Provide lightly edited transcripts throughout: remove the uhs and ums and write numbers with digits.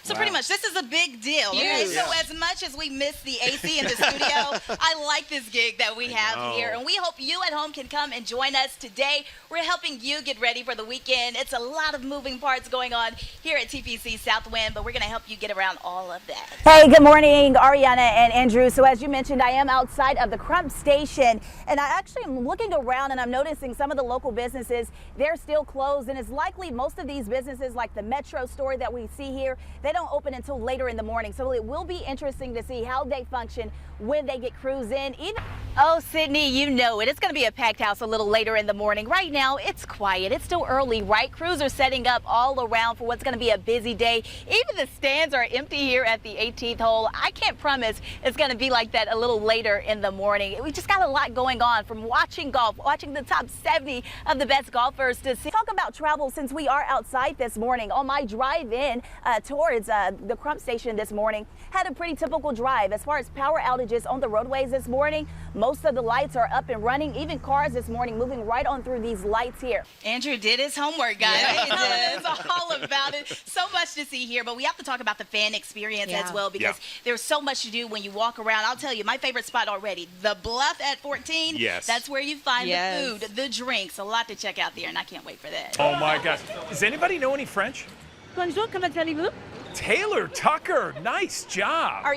So pretty much, this is a big deal. Okay? So as much as we miss the AC in the studio, I like this gig that we have here. And we hope you at home can come and join us today. We're helping you get ready for the weekend. It's a lot of moving parts going on here at TPC Southwind, but we're going to help you get around all of that. Hey, good morning, Ariana and Andrew. So as you mentioned, I am outside of the Crump Station, and I actually am looking around and I'm noticing some of the local businesses, they're still closed, and it's likely most of these businesses, like the Metro store that we see here, they don't open until later in the morning. So it will be interesting to see how they function when they get crews in. Oh, Sydney, you know it. It's going to be a packed house a little later in the morning. Right now, it's quiet. It's still early, right? Crews are setting up all around for what's going to be a busy day. Even the stands are empty here at the 18th hole. I can't promise it's going to be like that a little later in the morning. We just got a lot going on, from watching golf, watching the top 70 of the best golfers, to talk about travel since we are outside this morning. On my drive in towards the Crump Station this morning, had a pretty typical drive. As far as power outages on the roadways this morning, most of the lights are up and running. Even cars this morning moving right on through these lights here. Andrew did his homework, guys. It's all about it. So much to see here, but we have to talk about the fan experience as well, because there's so much to do when you walk around. I'll tell you, my favorite spot already, the Bluff at 14. That's where you find the food, the drinks, a lot to check out there, and I can't wait for that. Oh my gosh. Does anybody know any French? Bonjour, comment allez-vous? Taylor Tucker, nice job.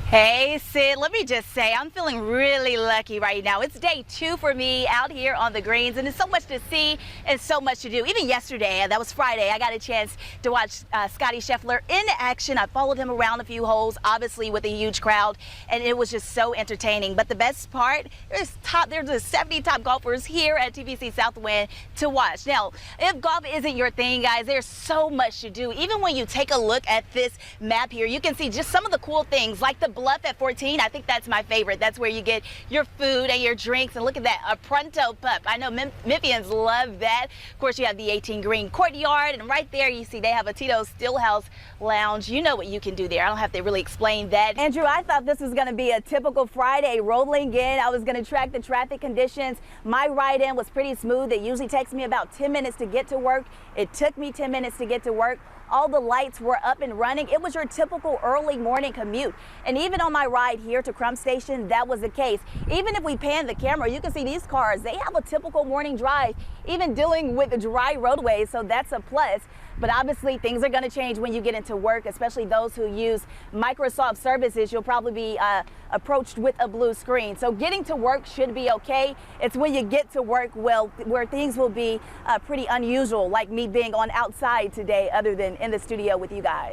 Hey, Sid, let me just say, I'm feeling really lucky right now. It's day 2 for me out here on the greens, and there's so much to see and so much to do. Even yesterday, that was Friday, I got a chance to watch Scotty Scheffler in action. I followed him around a few holes, obviously with a huge crowd, and it was just so entertaining. But the best part, there's 70 top golfers here at TPC Southwind to watch. Now, if golf isn't your thing, guys, there's so much to do. Even when you take a look at this map here, you can see just some of the cool things, like the Bluff at 14. I think that's my favorite. That's where you get your food and your drinks. And look at that, a pronto pup. I know Memphians love that. Of course, you have the 18 green courtyard, and right there you see they have a Tito's Steelhouse Lounge. You know what you can do there. I don't have to really explain that. Andrew, I thought this was going to be a typical Friday. Rolling in, I was going to track the traffic conditions. My ride in was pretty smooth. It usually takes me about 10 minutes to get to work. It took me 10 minutes to get to work. All the lights were up and running. It was your typical early morning commute. And even on my ride here to Crump Station, that was the case. Even if we pan the camera, you can see these cars, they have a typical morning drive, even dealing with the dry roadways, so that's a plus. But obviously things are going to change when you get into work, especially those who use Microsoft services. You'll probably be approached with a blue screen. So getting to work should be okay. It's when you get to work, well, where things will be pretty unusual, like me being on outside today other than in the studio with you guys.